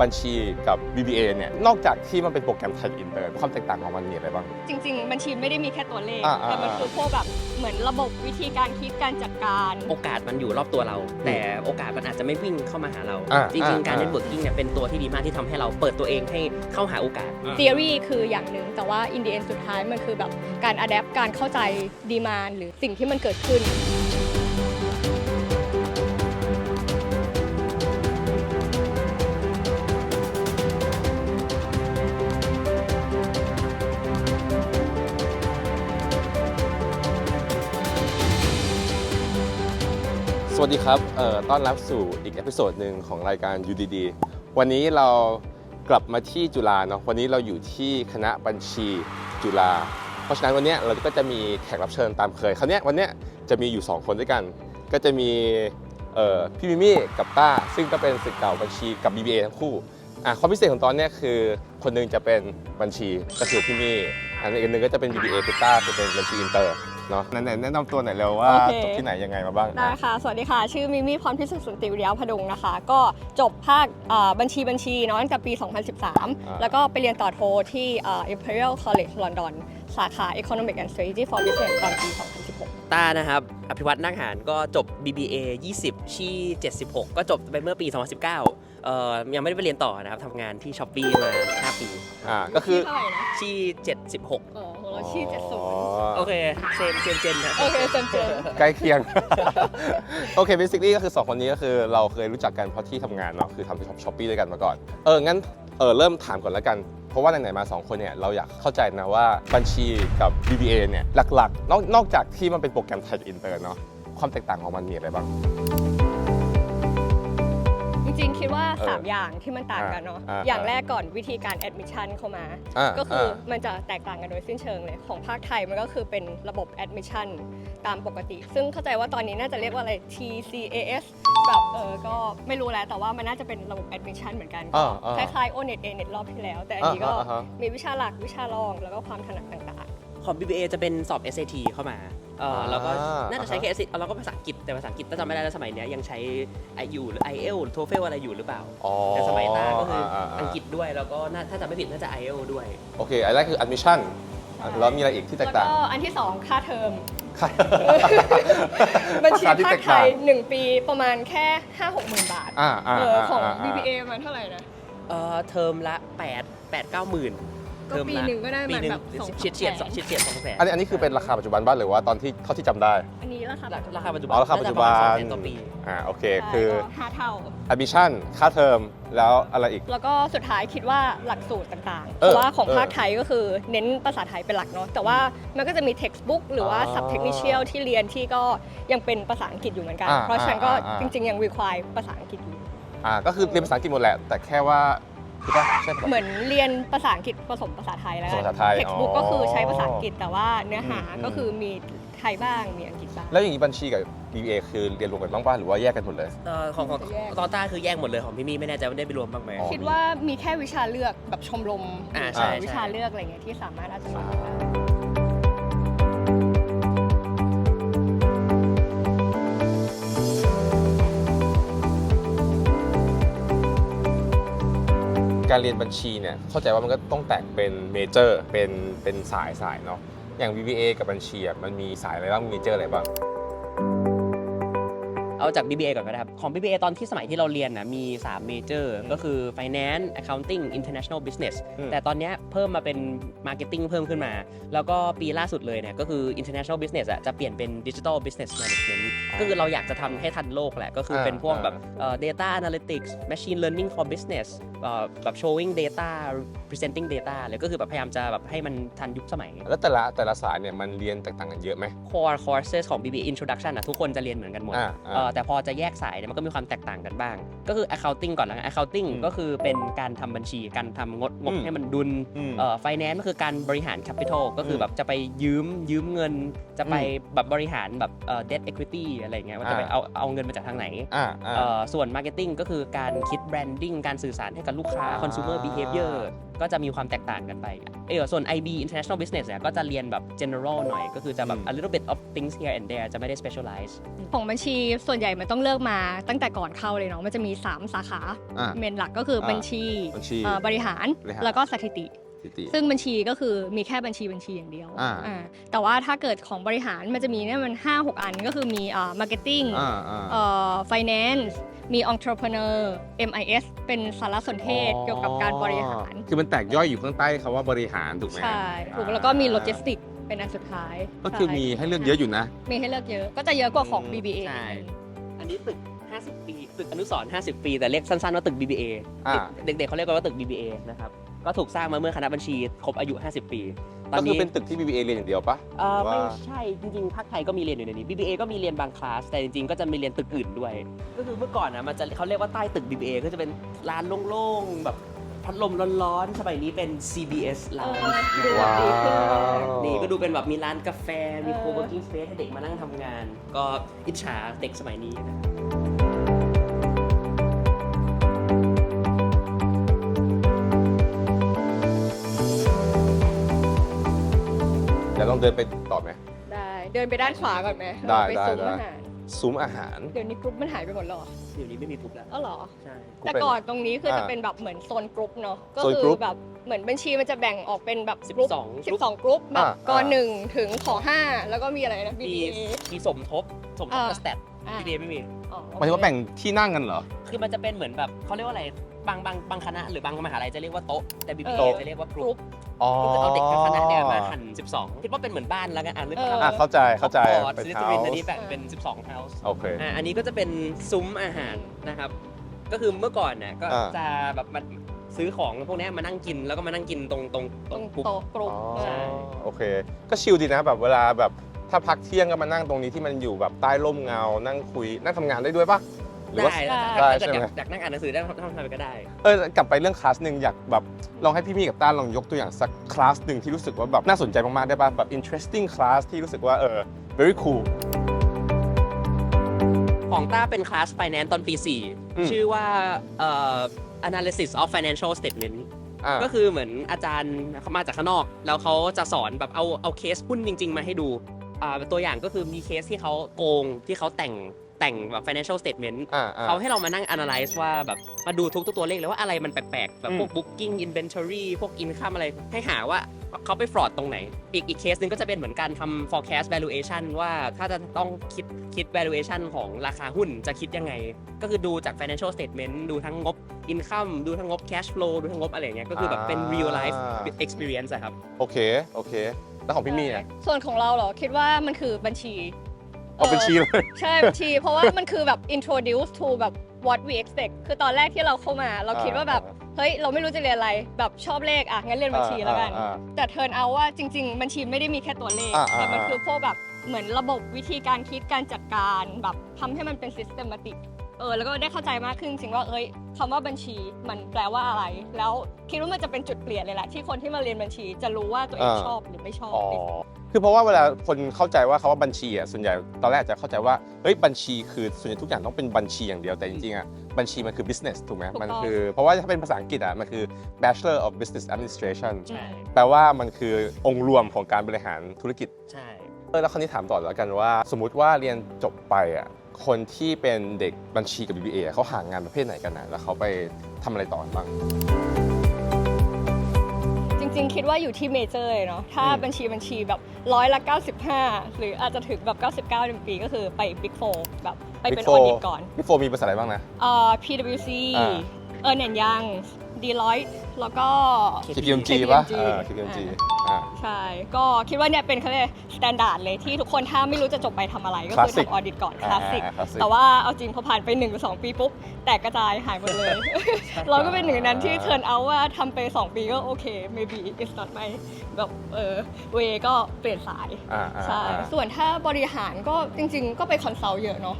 บัญชีกับ BBA เนี่ยนอกจากที่มันเป็นโปรแกรมไทยอินเตอร์ความแตกต่างของมันมีอะไรบ้างจริงๆบัญชีไม่ได้มีแค่ตัวเลขแต่มันคือพวกแบบเหมือนระบบวิธีการคิดการจัดการโอกาสมันอยู่รอบตัวเราแต่โอกาสมันอาจจะไม่วิ่งเข้ามาหาเราจริงๆการเน็ตเวิร์กิ่งเนี่ยเป็นตัวที่ดีมากที่ทำให้เราเปิดตัวเองให้เข้าหาโอกาส theory คืออย่างหนึ่งแต่ว่า in the end สุดท้ายมันคือแบบการ adapt การเข้าใจ demand หรือสิ่งที่มันเกิดขึ้นสวัสดีครับต้อนรับสู่อีกเอพิโซดหนึ่งของรายการ UDD วันนี้เรากลับมาที่จุฬาเนาะวันนี้เราอยู่ที่คณะบัญชีจุฬาเพราะฉะนั้นวันนี้เราก็จะมีแขกรับเชิญตามเคยคราวนี้วันนี้จะมีอยู่2คนด้วยกันก็จะมีพี่มิมี่กับต้าซึ่งก็เป็นศิษย์เก่าบัญชีกับ BBA ทั้งคู่ความพิเศษของตอนนี้คือคนนึงจะเป็นบัญชีก็คือพี่มี่อีกนึงก็จะเป็น BBA คือต้าจะเป็นบัญชีอินเตอร์เนาะไหนแนะนำตัวหน่อยเร็วว่าจบที่ไหนยังไงมาบ้างได้ค่ะสวัสดีค่ะชื่อมิมี่พรพิสุทธิ์สุนทรีวิริยะพดุงนะคะก็จบภาคบัญชีเนาะตั้งแต่ปี 2013 แล้วก็ไปเรียนต่อโทที่Imperial College London สาขา Economic and Strategy for Business ตอนปี 2016 ต้านะครับอภิวัตนาคหารก็จบ BBA 20 ชี่ 76 ก็จบไปเมื่อปี 2019ยังไม่ได้ไปเรียนต่อนะครับทำงานที่ Shopee มา 5 ปีก็คือชี่ 76อ๋อของเราชี่ 70โอเคเซมเจนครับโอเคเซมเจนใกล้เคียงโอเคเบสิคลี่ก็คือ2คนนี้ก็คือเราเคยรู้จักกันเพราะที่ทำงานเนาะคือทำที่ Shopee ด้วยกันมาก่อนงั้นเริ่มถามก่อนแล้วกันเพราะว่าไหนๆมา2คนเนี่ยเราอยากเข้าใจนะว่าบัญชีกับ BBA เนี่ยหลักๆนอกจากที่มันเป็นโปรแกรมไทยอินเตอร์เนาะความแตกต่างของมันมีอะไรบ้างจริงๆคิดว่า3อย่างที่มันต่างกันเนาะอย่างแรกก่อนวิธีการ admission เข้ามาก็คือมันจะแตกต่างกันโดยสิ้นเชิงเลยของภาคไทยมันก็คือเป็นระบบ admission ตามปกติซึ่งเข้าใจว่าตอนนี้น่าจะเรียกว่าอะไร TCAS แบบก็ไม่รู้แล้วแต่ว่ามันน่าจะเป็นระบบ admission เหมือนกันคล้ายๆ O-NET A-NET รอบที่แล้วแต่อันนี้ก็มีวิชาหลักวิชารองแล้วก็ความถนัดต่างๆของ BBA จะเป็นสอบ SAT เข้ามาแล้วก็น่าจะใช้แค่ SAT เราก็ภาษาอังกฤษแต่ภาษาอังกฤษถ้าจำไม่ได้แล้วสมัยนี้ยังใช้ IU หรือ IELTS หรือ TOEFL อะไรอยู่หรือเปล่าแต่สมัยต้าก็คืออังกฤษด้วยแล้วก็ถ้าจำไม่ผิดน่าจะ IELTS ด้วยโอเคอันแรกคือ admission แล้วมีอะไรอีกที่แตกต่างแล้วก็อันที่2ค่าเทอมบัญชีภาคไทย1ปีประมาณแค่ 5-6 หมื่นบาทของ BBA มันเท่าไหร่นะเทอมละ8-9 หมื่นก็ปีหนึ่งก็ได้มาแบบเฉียด200,000อันนี้คือเป็นราคาปัจจุบันบ้างหรือว่าตอนที่เท่าที่จำได้อันนี้ราคาปัจจุบันราคาปัจจุบันต่อปีโอเคคือ5 เท่า admission ค่าเทอมแล้วอะไรอีกแล้วก็สุดท้ายคิดว่าหลักสูตรต่างๆเพราะว่าของภาคไทยก็คือเน้นภาษาไทยเป็นหลักเนาะแต่ว่ามันก็จะมี textbook หรือว่า subtechnical ที่เรียนที่ก็ยังเป็นภาษาอังกฤษอยู่เหมือนกันเพราะฉะนั้นก็จริงๆยัง require ภาษาอังกฤษอยู่ก็คือเรียนภาษาอังกฤษหมดแหละแต่แค่ว่าเหมือนเรียนภาษาอังกฤษผสมภาษาไทยแล้วเท็กซ์บุ๊กก็คือใช้ภาษาอังกฤษแต่ว่าเนื้อหาก็คือมีไทยบ้างมีอังกฤษบ้างแล้วอย่างนี้บัญชีกับ BBA คือเรียนรวมกันบ้างป่ะหรือว่าแยกกันหมดเลยของตอนต้าคือแยกหมดเลยของพี่มี่ไม่แน่ใจว่าได้ไปรวมบ้างไหมคิดว่ามีแค่วิชาเลือกแบบชมรมวิชาเลือกอะไรเงี้ยที่สามารถอาจจะมีการเรียนบัญชีเนี่ยเข้าใจว่ามันก็ต้องแตกเป็นเมเจอร์เป็นสายเนาะอย่าง BBA กับบัญชีมันมีสายอะไรบ้างมีเมเจอร์อะไรบ้างเอาจาก BBA ก่อนก็ได้ครับของ BBA ตอนที่สมัยที่เราเรียนนะมี3เมเจอร์ก็คือ Finance Accounting International Business แต่ตอนนี้เพิ่มมาเป็น Marketing เพิ่มขึ้นมาแล้วก็ปีล่าสุดเลยเนี่ยก็คือ International Business จะเปลี่ยนเป็น Digital Business Management ก็คือเราอยากจะทำให้ทันโลกแหละก็คือเป็นพวกแบบData Analytics Machine Learning for Business แบบ showing data presenting data เลยก็คือแบบพยายามจะแบบให้มันทันยุคสมัยแล้วแต่ละสายเนี่ยมันเรียนแตกต่างกันเยอะไหม Core courses ของ BBA Introduction ทุกคนจะเรียนเหมือนกันหมดแต่พอจะแยกสายเนี่ยมันก็มีความแตกต่างกันบ้างก็คือ accounting ก่อนแล้วกัน accounting ก็คือเป็นการทำบัญชีการทำงบให้มันดุลfinance ก็คือการบริหาร capital ก็คือแบบจะไปยืมเงินจะไปแบบบริหารแบบ debt equity อะไรเงี้ยว่าจะไปเอาเงินมาจากทางไหนส่วน marketing ก็คือการคิด branding การสื่อสารให้กับลูกค้า consumer behavior ก็จะมีความแตกต่างกันไปส่วน IB International Business เนี่ยก็จะเรียนแบบ general หน่อยก็คือจะแบบ a little bit of things here and there จะไม่ได้ specialize ของบัญชีส่วน วนใหญ่มันต้องเลือกมาตั้งแต่ก่อนเข้าเลยเนาะมันจะมี3สาขาเมนหลักก็คือบัญชีบริหารแล้วก็สถิติซึ่งบัญชีก็คือมีแค่บัญชีอย่างเดียวแต่ว่าถ้าเกิดของบริหารมันจะมีเนี่ยมัน 5-6 อันก็คือมีmarketing finance มี entrepreneur MIS เป็นสารสนเทศเกี่ยวกับการบริหารคือมันแตกย่อยอยู่ข้างใต้คำว่าบริหารถูกไหมใช่ถูกแล้วก็มีโลจิสติกเป็นอันสุดท้ายก็คือมีให้เลือกเยอะอยู่นะมีให้เลือกเยอะก็จะเยอะกว่าของ BBA ใช่อันนี้ตึก50 ปีตึกอนุสรณ์50 ปีแต่เรียกสั้นๆว่าตึก BBA เด็กๆเขาเรียกกันว่าตึก BBA นะครับก็ถูกสร้างมาเมื่อคณะบัญชีครบอายุ50 ปีก็คือเป็นตึกที่ BBA เรียนอย่างเดียวปะไม่ใช่จริงๆภาคไทยก็มีเรียนอยู่ในนี้ BBA ก็มีเรียนบางคลาสแต่จริงๆก็จะมีเรียนตึกอื่นด้วยก็คือเมื่อก่อนนะมันจะเขาเรียกว่าใต้ตึก BBA ก็จะเป็นร้านโล่งๆแบบพัดลมร้อนๆสมัยนี้เป็น CBS ร้านนี่ก็ดูเป็นแบบมีร้านกาแฟมี co-working space ให้เด็กมานั่งทำงานก็อิจฉาเด็กสมัยนี้นะเดี๋ยวลองเดินไปต่อไหมได้เดินไปด้านขวาก่อนไหมได้ไปซุ้มอาหารเดี๋ยวนี้กรุ๊ปมันหายไปหมดแล้วเดี๋ยวนี้ไม่มีกรุ๊ปแล้วเหรอใช่แต่ก่อนตรงนี้คือจะเป็นแบบเหมือนโซนกรุ๊ปเนาะก็คือแบบเหมือนบัญชีมันจะแบ่งออกเป็นแบบ12กรุ๊ปแบบก.1 ถึงข.5แล้วก็มีอะไรนะ มีสมทบกับสแตท BBA ไม่มีหมายถึงว่าแบ่งที่นั่งกันเหรอคือมันจะเป็นเหมือนแบบเขาเรียกว่าอะไรบางคณะหรือบางมหาลัยจะเรียกว่าโต๊ะแต่ BBA จะเรียกว่ากรุ๊ปก็คือเอาเด็กทั้งคณะเนี่ยมาหั่น12คิดว่าเป็นเหมือนบ้านแล้วกันนึกภาพเข้าใจเป็นเฮาส์อันนี้แบ่งเป็น12เฮาส์โอเคอันนี้ก็จะเป็นซุ้มอาหารนะครับก็คือเมื่อก่อนเนี่ยก็จะแบบมาซื้อของพวกนี้มานั่งกินแล้วก็มานั่งกินตรงโต๊ะกรุ๊ปโอเคก็ชิลดีนะแบบเวลาแบบถ้าพักเที่ยงก็มานั่งตรงนี้ที่มันอยู่แบบใต้ร่มเงานั่งคุยนั่งทำงานได้ด้วยปะได้ใช่ไหมอยากนั่งอ่านหนังสือได้ทำไปก็ได้กลับไปเรื่องคลาสหนึ่งอยากแบบลองให้พี่กับต้าลองยกตัวอย่างสักคลาสหนึ่งที่รู้สึกว่าแบบน่าสนใจมากๆได้ป่ะแบบ interesting class ที่รู้สึกว่าvery cool ของต้าเป็นคลาส finance ตอนปี 4ชื่อว่าanalysis of financial statement ก็คือเหมือนอาจารย์เขามาจากข้างนอกแล้วเขาจะสอนแบบเอาเคสหุ้นจริงๆมาให้ดูตัวอย่างก็คือมีเคสที่เขาโกงที่เขาแต่งแบบ financial statement เขาให้เรามานั่ง analyze ว่าแบบมาดูทุกตัวเลขเลยว่าอะไรมันแปลกๆแบบพวก booking inventory พวก income อะไรให้หาว่าเขาไป fraud ตรงไหนอีกเคสนึงก็จะเป็นเหมือนการทำ forecast valuation ว่าถ้าจะต้องคิด valuation ของราคาหุ้นจะคิดยังไงก็คือดูจาก financial statement ดูทั้งงบ income ดูทั้งงบ cash flow ดูทั้งงบอะไรอย่างเงี้ยก็คือแบบเป็น real life experience ครับโอเคแล้วของพี่มีอ่ะส่วนของเราเหรอคิดว่ามันคือบัญชีบัญชีเลยใช่บัญชีเพราะว่ามันคือแบบ introduce to แบบ what we expect คือตอนแรกที่เราเข้ามาเราคิดว่าแบบเฮ้ยเราไม่รู้จะเรียนอะไรแบบชอบเลขงั้นเรียนบัญชีแล้วกันแต่ turn out ว่าจริงๆบัญชีไม่ได้มีแค่ตัวเลขแต่มันคือพวกแบบเหมือนระบบวิธีการคิดการจัดการแบบทำให้มันเป็น systematic แล้วก็ได้เข้าใจมากขึ้นจริงว่าคำว่าบัญชีมันแปลว่าอะไรแล้วคิดว่ามันจะเป็นจุดเปลี่ยนเลยแหละที่คนที่มาเรียนบัญชีจะรู้ว่าตัวเองชอบหรือไม่ชอบคือเพราะว่าเวลาคนเข้าใจว่าคำว่าบัญชีส่วนใหญ่ตอนแรกจะเข้าใจว่าบัญชีคือส่วนใหญ่ทุกอย่างต้องเป็นบัญชีอย่างเดียวแต่จริงๆบัญชีมันคือ business ถูกไหมมันคือเพราะว่าถ้าเป็นภาษาอังกฤษมันคือ Bachelor of Business Administration แปลว่ามันคือองค์รวมของการบริหารธุรกิจใช่แล้วคราวนี้ถามต่อแล้วกันว่าสมมุติว่าเรียนจบไปคนที่เป็นเด็กบัญชีกับ BBA เขาหางานประเภทไหนกันแล้วเขาไปทำอะไรต่อบ้างจริงๆคิดว่าอยู่ที่เมเจอร์เลยเนาะถ้าบัญชีแบบ95%หรืออาจจะถึงแบบ99ในปีก็คือไป Big 4แบบไปเป็นออดิตก่อน Big 4มีบริษัทอะไรบ้างนะPwC Ernst & Young Deloitte แล้วก็ KPMG ป่ะKPMG ใช่ก็คิดว่าเนี่ยเป็นเขาเรียกสแตนดาร์ดเลยที่ทุกคนถ้าไม่รู้จะจบไปทำอะไรก็คือทำออดิตก่อนคลาสสิกแต่ว่าเอาจริงพอผ่านไป 1-2 ปีปุ๊บแตกกระจายหายหมดเลย เราก็เป็นหนึ่งในนั้นที่เทิร์นเอาว่าทำไป2 ปีก็โอเค maybe it's not my แบบเวก็เปลี่ยนสายใช่ส่วนถ้าบริหารก็จริงๆก็ไปคอนซัลท์เยอะเนาะ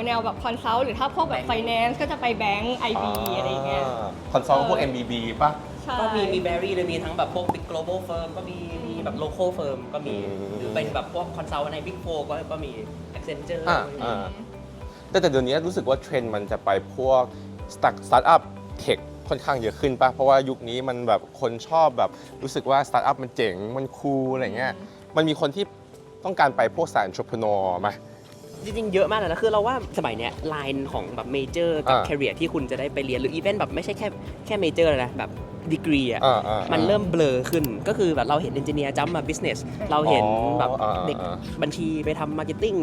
แนวแบบคอนซัลท์หรือถ้าพวกแบบไฟแนนซ์ก็จะไปแบงก์ IB อะไรเงี้ยคอนซัลท์พวก MBB ป่ะก็มีแบรี่เลยมีทั้งแบบพวก big global firm ก็มีแบบ local firm ก็มีหรือเป็นแบบพวกคอนซัลท์ใน big four ก็มี Accenture แต่เดี๋ยวนี้รู้สึกว่าเทรนด์มันจะไปพวกสตาร์ทอัพเทคค่อนข้างเยอะขึ้นป่ะเพราะว่ายุคนี้มันแบบคนชอบแบบรู้สึกว่าสตาร์ทอัพมันเจ๋งมันคูลอะไรเงี้ยมันมีคนที่ต้องการไปพวกสาย entrepreneur ไหม จริงๆเยอะมากเลยนะคือเราว่าสมัยเนี้ยไลน์ของแบบเมเจอร์กับแคริเอร์ที่คุณจะได้ไปเรียนหรืออีเวนต์แบบไม่ใช่แค่เมเจอร์นะแบบดีกรีอ่ะมันเริ่มเบลอขึ้นก็คือแบบเราเห็นเอนจิเนียร์จัมป์มาบิสเนสเราเห็นแบบเด็กบัญชีไปทำมาร์เก็ตติ้ง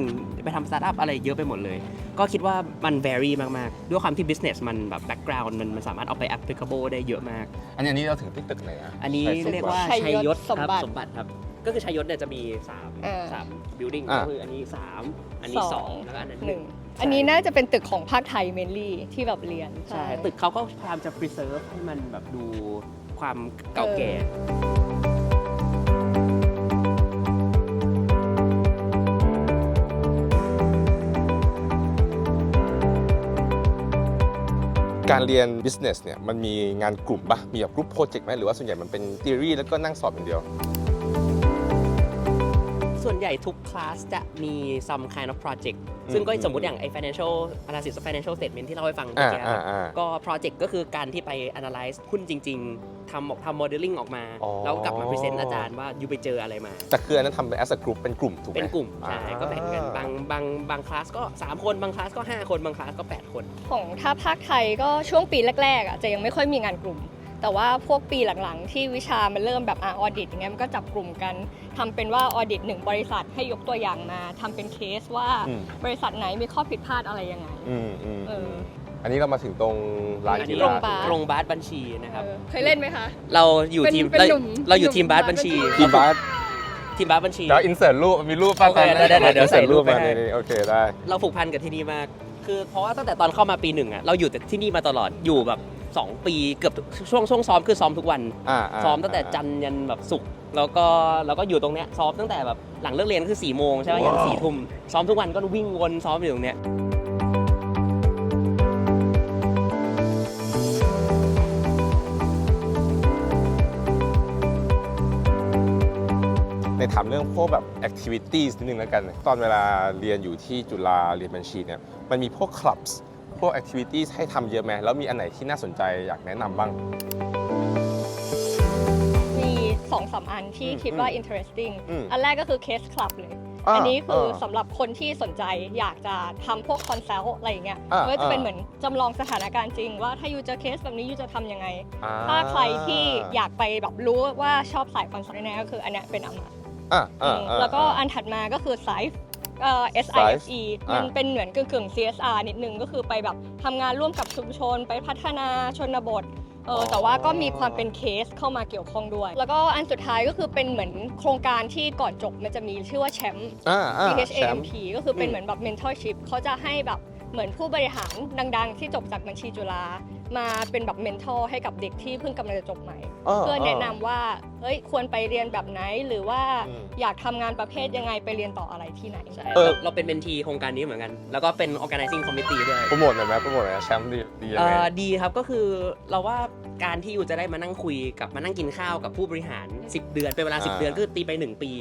ไปทำสตาร์ทอัพอะไรเยอะไปหมดเลยก็คิดว่ามัน vary มากๆด้วยความที่ business มันแบบ background มันสามารถเอาไป applicable ได้เยอะมากอันนี้เราถึงที่ตึกไหนอันนี้เรียกว่าชัยยศสมบัติครับก็คือชัยยศเนี่ยจะมี3 building ก็คืออันนี้3อันนี้2แล้วก็อันนั้น1อันนี้น่าจะเป็นตึกของภาคไทย mainly ที่แบบเรียนใช่ตึกเขาก็พยายามจะ preserve ให้มันแบบดูความเก่าแก่การเรียน business เนี่ยมันมีงานกลุ่มปะมีแบบกลุ่มโปรเจกต์ไหมหรือว่าส่วนใหญ่มันเป็น theory แล้วก็นั่งสอบอย่างเดียวส่วนใหญ่ทุกคลาสจะมี some kind of project ซึ่งก็สมมติอย่างไอ้ financial analysis of financial statement ที่เล่าให้ฟังเมื่อกี้ก็ project ก็คือการที่ไป analyze หุ้นจริงๆทำ modeling ออกมาแล้วกลับมา present อาจารย์ว่าอยู่ไปเจออะไรมาแต่คืออันนั้นทำเป็น as a group เป็นกลุ่มถูกไหมเป็นกลุ่มใช่ก็แบ่งกันบางคลาสก็3คนบางคลาสก็5คนบางคลาสก็8คนของถ้าภาคไทยก็ช่วงปีแรกๆจะยังไม่ค่อยมีงานกลุ่มแต่ว่าพวกปีหลังๆที่วิชามันเริ่มแบบออดิตอย่างเงี้ยมันก็จับกลุ่มกันทำเป็นว่าออดิต1บริษัทให้ยกตัวอย่างมาทำเป็นเคสว่าบริษัทไหนมีข้อผิดพลาดอะไรยังไงอันนี้เรามาถึงตรงร้านกีฬาโรงบาสบัญชีนะครับเคยเล่นไหมคะเราอยู่ทีมบาสบัญชีทีมบาสบัญชีเดี๋ยวอินเสิร์ตรูปมีรูปป่ะเดี๋ยวใส่รูปมาโอเคได้เราผูกพันกับที่นี่มากคือเพราะว่าตั้งแต่ตอนเข้ามาปี1เราอยู่แต่ที่นี่มาตลอดอยู่แบบ2 ปีเกือบช่วงซ้อมคือซ้อมทุกวันซ้อมตั้งแต่จันทร์ยันแบบศุกร์แล้วก็อยู่ตรงเนี้ยซ้อมตั้งแต่แบบหลังเลิกเรียนคือ4 โมงใช่ไหมยัน4 ทุ่มซ้อมทุกวันก็วิ่งวนซ้อมอยู่ตรงเนี้ยในถามเรื่องพวกแบบ activities นิดนึงแล้วกันตอนเวลาเรียนอยู่ที่จุฬาเรียนบัญชีเนี่ยมันมีพวก clubs พวก activities ให้ทำเยอะไหมแล้วมีอันไหนที่น่าสนใจอยากแนะนำบ้างมี 2-3 อันที่คิดว่า interesting อันแรกก็คือ case club เลยอันนี้คือสำหรับคนที่สนใจอยากจะทำพวก consult อะไรอย่างเงี้ยก็จะเป็นเหมือนจำลองสถานการณ์จริงว่าถ้ายูเจอเคสแบบนี้ยูจะทำยังไงถ้าใครที่อยากไปแบบรู้ว่าชอบสาย consult แน่ก็คืออันเนี้ยเป็นอมตะแล้วก็อันถัดมาก็คือ SIFE SIFE มันเป็นเหมือนกึ่ง CSR นิดนึงก็คือไปแบบทำงานร่วมกับชุมชนไปพัฒนาชนบทแต่ว่าก็มีความเป็นเคสเข้ามาเกี่ยวข้องด้วยแล้วก็อันสุดท้ายก็คือเป็นเหมือนโครงการที่ก่อนจบมันจะมีชื่อว่าแชมป์ CHAMP ก็คือเป็นเหมือนแบบ mentorship เขาจะให้แบบเหมือนผู้บริหารดังๆที่จบจากบัญชีจุฬามาเป็นแบบเมนทอร์ให้กับเด็กที่เพิ่งกำลังจะจบใหม่เพื่อแนะนำว่าเฮ้ยควรไปเรียนแบบไหนหรือว่าอยากทำงานประเภทยังไงไปเรียนต่ออะไรที่ไหนเราเป็นเมนทีโครงการนี้เหมือนกันแล้วก็เป็น organizing committee ด้วยโปรโมทหน่อยไหมแชมป์ดียังไงดีครับก็คือเราว่าการที่อยู่จะได้มานั่งคุยกับมานั่งกินข้าวกับผู้บริหาร10 เดือนเป็นเวลา10 เดือนก็ตีไป1 ปี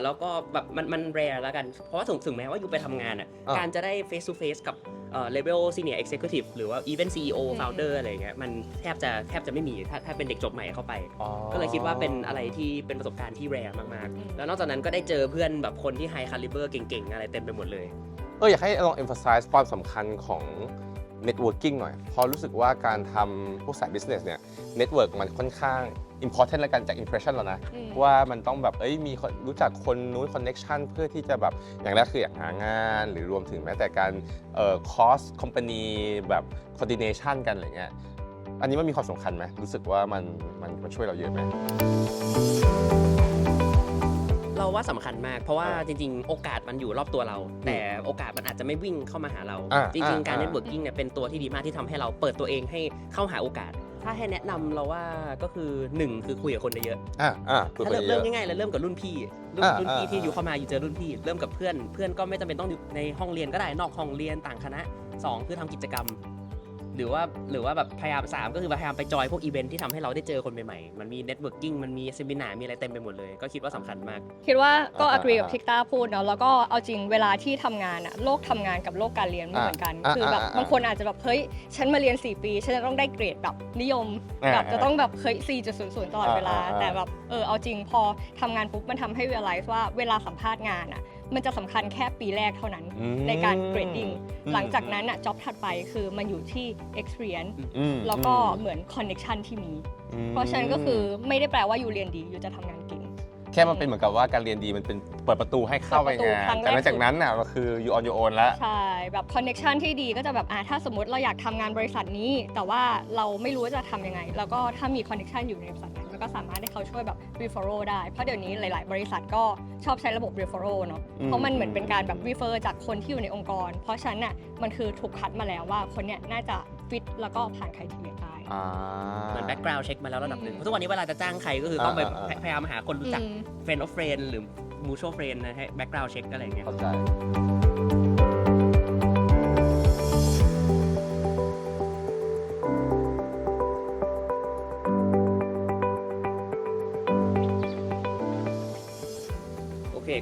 แล้วก็แบบมันแรร์แล้วกันเพราะว่าถึงแม้ว่าอยู่ไปทำงานอ่ะการจะได้ face to face กับlevel senior executive หรือว่า even CEO founder อะไรเงี้ยมันแทบจะไม่มีถ้าเป็นเด็กจบใหม่เข้าไปก็เลยคิดว่าเป็นอะไรที่เป็นประสบการณ์ที่แรร์มากๆแล้วนอกจากนั้นก็ได้เจอเพื่อนแบบคนที่ high caliber เก่งๆอะไรเต็มไปหมดเลยอยากให้ลอง emphasize ความสำคัญของ networking หน่อยเพราะรู้สึกว่าการทำพวกสาย business เนี่ย network มันค่อนข้าง important แล้วกันจาก impression เรานะว่ามันต้องแบบมีรู้จักคนนู้น connection เพื่อที่จะแบบอย่างแรกคืออยากหางานหรือรวมถึงแม้แต่การcross company แบบ coordination กันอะไรเงี้ยอันนี้มันมีความสำคัญไหมรู้สึกว่ามันช่วยเราเยอะไหมเราว่าสำคัญมากเพราะว่าจริงๆโอกาสมันอยู่รอบตัวเราแต่โอกาสมันอาจจะไม่วิ่งเข้ามาหาเราจริงๆการ networking เนี่ยเป็นตัวที่ดีมากที่ทำให้เราเปิดตัวเองให้เข้าหาโอกาสถ้าให้แนะนำเราว่าก็คือ1คือคุยกับคนเยอะถ้าเริ่มง่ายๆแล้วเริ่มกับรุ่นพี่ที่อยู่เข้ามาอยู่เจอรุ่นพี่เริ่มกับเพื่อนก็ไม่จำเป็นต้องอยู่ในห้องเรียนก็ได้นอกห้องเรียนต่างคณะ2คือทำกิจกรรมหรือว่าแบบพยายาม3ก็คือพยายามไปจอยพวกอีเวนท์ที่ทำให้เราได้เจอคนใหม่ๆมันมีเน็ตเวิร์กิ่งมันมีเซมินาร์มีอะไรเต็มไปหมดเลยก็คิดว่าสำคัญมากคิดว่าก็ agree กับที่ต้าพูดเนาะแล้วก็เอาจริงเวลาที่ทำงานอะโลกทำงานกับโลกการเรียนไม่เหมือนกันคือแบบบางคนอาจจะแบบเฮ้ยฉันมาเรียน4 ปีฉันจะต้องได้เกรดแบบนิยมแบบจะต้องแบบเฮ้ย 4.00 ตลอดเวลาแต่แบบเอาจริงพอทำงานปุ๊บมันทำให้ realize ว่าเวลาสัมภาษณ์งานอะ มันจะสำคัญแค่ปีแรกเท่านั้นในการ grading หลังจากนั้นอ่ะ job ถัดไปคือมันอยู่ที่ experience แล้วก็เหมือน connection ที่มี เพราะฉะนั้นก็คือไม่ได้แปลว่าอยู่เรียนดีอยู่จะทำงานเก่งแค่มันเป็นเหมือนกับว่าการเรียนดีมันเป็นเปิดประตูให้เข้าไปงานแต่หลังจากนั้นน่ะก็คือ you on your own แล้วใช่แบบ connection ที่ดีก็จะแบบถ้าสมมติเราอยากทำงานบริษัทนี้แต่ว่าเราไม่รู้ว่าจะทำยังไงแล้วก็ถ้ามี connection อยู่ในบริษัทนั้นมันก็สามารถให้เขาช่วยแบบ referral ได้เพราะเดี๋ยวนี้หลายๆบริษัทก็ชอบใช้ระบบ referral เนาะเพราะมันเหมือนเป็นการแบบ refer จากคนที่อยู่ในองค์กรเพราะฉะนั้นน่ะมันคือถูกคัดมาแล้วว่าคนเนี้ยน่าจะฟิตแล้วก็ผ่านใครทีเดียได้เหมือนแบ็กกราวด์เช็คมาแล้วระดับหนึ่งทุกวันนี้เวลาจะจ้างใครก็คือต้องไปพยายามหาคนรู้จัก friend of friend หรือ mutual friend นะให้แบ็กกราวด์เช็คอะไรอย่างเงี้ยเข้าใจ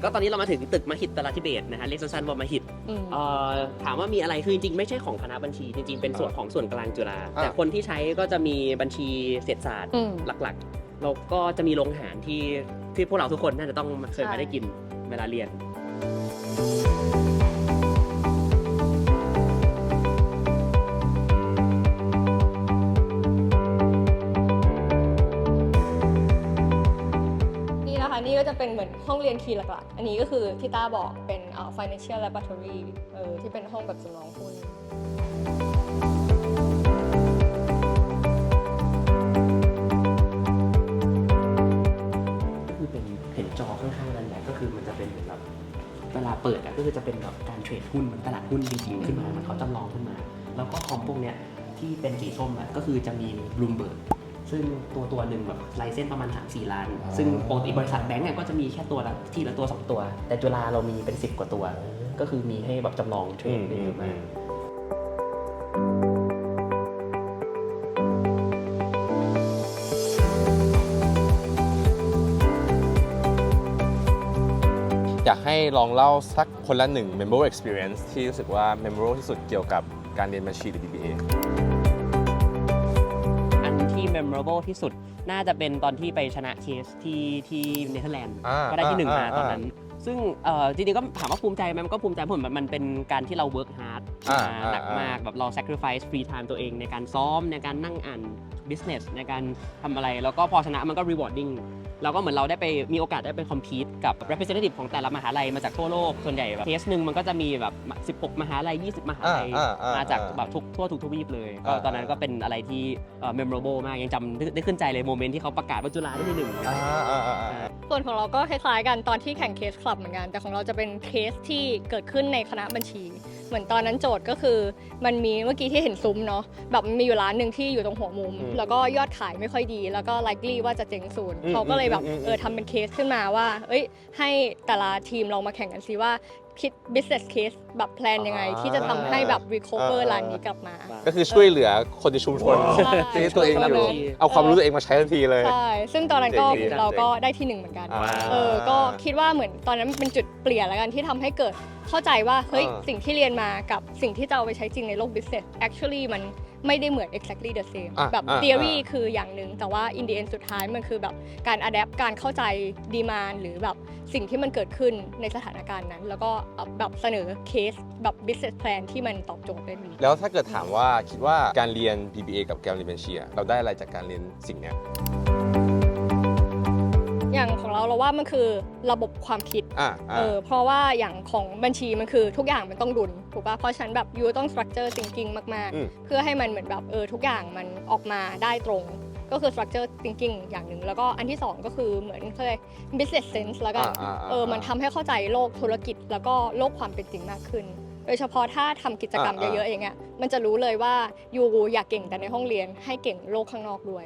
ก็ตอนนี้เรามาถึงตึกมหิตลธิเบศรนะฮะเรียกสั้นๆว่ามหิตถามว่ามีอะไรคือจริงๆไม่ใช่ของคณะบัญชีจริงๆเป็นส่วนของส่วนกลางจุฬาแต่คนที่ใช้ก็จะมีบัญชีเศรษฐศาสตร์หลักๆแล้วก็จะมีโรงอาหารที่พวกเราทุกคนน่าจะต้องเคยมาได้กินเวลาเรียนนี่ก็จะเป็นเหมือนห้องเรียนคีย์หลักๆอันนี้ก็คือที่ต้าบอกเป็นfinancial laboratory ที่เป็นห้องแบบจำลองหุ้นก็คือเป็นเห็นจอข้างๆนั่นแหละก็คือมันจะเป็นแบบเวลาเปิดก็คือจะเป็นแบบการเทรดหุ้นเหมือนตลาดหุ้นจริงๆขึ้นมามันเขาจำลองขึ้นมาแล้วก็คอมพวกเนี้ยที่เป็นสีส้มก็คือจะมี Bloombergซึ่งตัวหนึ่งแบบไลเซนส์ประมาณ 3-4 ล้านซึ่งปกติบริษัทแบงก์ก็จะมีแค่ตัวละตัว 2 ตัวแต่จุฬาเรามีเป็น10 กว่าตัวก็คือมีให้แบบจำลองเทรดได้เยอะมากอยากให้ลองเล่าสักคนละ1 memorable experience ที่รู้สึกว่า memorable ที่สุดเกี่ยวกับการเรียนบัญชีหรือ BBA memorable ที่สุดน่าจะเป็นตอนที่ไปชนะเคสที่เนเธอร์แลนด์ก็ได้ที่1มาตอนนั้นซึ่งจริงๆก็ถามว่าภูมิใจไหมมันก็ภูมิใจเพราะมันเป็นการที่เรา work hard หนักมากแบบเรา sacrifice free time ตัวเองในการซ้อมในการนั่งอ่าน business ในการทำอะไรแล้วก็พอชนะมันก็ rewarding เราก็เหมือนเราได้ไปมีโอกาสได้ไป compete กับ representative ของแต่ละมหาลัยมาจากทั่วโลกส่วนใหญ่แบบเคสหนึ่งมันก็จะมีแบบ16 มหาลัย20 มหาลัยมาจากแบบทั่วทุกทวีปเลยก็ตอนนั้นก็เป็นอะไรที่memorable มากยังจำได้ขึ้นใจเลยโมเมนต์ที่เขาประกาศว่าจุฬาได้ที่1ส่วนของเราก็คล้ายๆกันตอนที่แข่งเคสคลับเหมือนกันแต่ของเราจะเป็นเคสที่เกิดขึ้นในคณะบัญชีเหมือนตอนนั้นโจทย์ก็คือมันมีเมื่อกี้ที่เห็นซุ้มเนาะแบบมีอยู่ร้านหนึ่งที่อยู่ตรงหัวมุมแล้วก็ยอดขายไม่ค่อยดีแล้วก็ likely ว่าจะเจ๊งศูนย์เขาก็เลยแบบทำเป็นเคสขึ้นมาว่าให้แต่ละทีมลองมาแข่งกันซิว่าคิด business case แบบแพลนยังไงที่จะทำให้แบบ recover ร้านนี้กลับมาก็คือช่วยเหลือคนในชุมชนที่ตัวเองอยู่เอาความรู้ตัวเองมาใช้ทันทีเลยใช่ซึ่งตอนนั้นก็เราก็ได้ที่1เหมือนกันก็คิดว่าเหมือนตอนนั้นเป็นจุดเปลี่ยนแล้วกันที่ทำให้เกิดเข้าใจว่าเฮ้ยสิ่งที่เรียนมากับสิ่งที่จะเอาไปใช้จริงในโลก business actually มันไม่ได้เหมือน exactly the same แบบ theory คืออย่างหนึ่งแต่ว่า in the end สุดท้ายมันคือแบบการ adapt การเข้าใจ demand หรือแบบสิ่งที่มันเกิดขึ้นในสถานการณ์นั้นแล้วก็แบบเสนอ case แบบ business plan ที่มันตอบโจทย์ได้ดีแล้วถ้าเกิดถามว่าคิดว่าการเรียน BBA กับการเรียนบัญชีเราได้อะไรจากการเรียนสิ่งนี้อย่างของเราว่ามันคือระบบความคิดเพราะว่าอย่างของบัญชีมันคือทุกอย่างมันต้องดุลถูกป่ะเพราะฉะนั้นแบบยูต้อง structure thinking มากๆเพื่อให้มันเหมือนแบบทุกอย่างมันออกมาได้ตรงก็คือ structure thinking อย่างหนึ่งแล้วก็อันที่2ก็คือเหมือนเขาเรียก business sense แล้วกันมันทำให้เข้าใจโลกธุรกิจแล้วก็โลกความเป็นจริงมากขึ้นโดยเฉพาะถ้าทำกิจกรรมเยอะๆอย่างเงี้ยมันจะรู้เลยว่ายูอยากเก่งแต่ในห้องเรียนให้เก่งโลกข้างนอกด้วย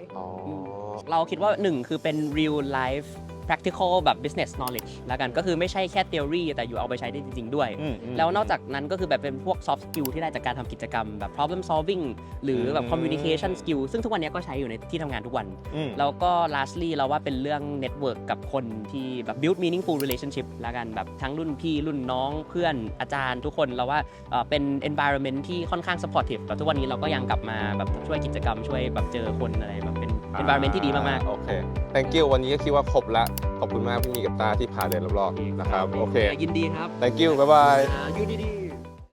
เราคิดว่า1คือเป็น real life practical แบบ business knowledge แล้วกันก็คือไม่ใช่แค่ theory แต่อยู่เอาไปใช้ได้จริงๆด้วยแล้วนอกจากนั้นก็คือแบบเป็นพวก soft skill ที่ได้จากการทำกิจกรรมแบบ problem solving หรือแบบ communication skill ซึ่งทุกวันนี้ก็ใช้อยู่ในที่ทำงานทุกวันแล้วก็ lastly เราว่าเป็นเรื่อง network กับคนที่แบบ build meaningful relationship แล้วกันแบบทั้งรุ่นพี่รุ่นน้องเพื่อนอาจารย์ทุกคนเราว่าเป็น environment ที่ค่อนข้าง supportive แบบทุกวันนี้เราก็ยังกลับมาแบบช่วยกิจกรรมช่วยแบบเจอคนอะไรแบบเป็น environment ที่ดีมากๆ โอเค thank you วันนี้ก็คิดว่าครบละขอบคุณมากพี่มีกับตาที่พาเดินรอบๆนะครับโอเค ยินดีครับ thank you บ๊ายบาย อยู่ดีๆ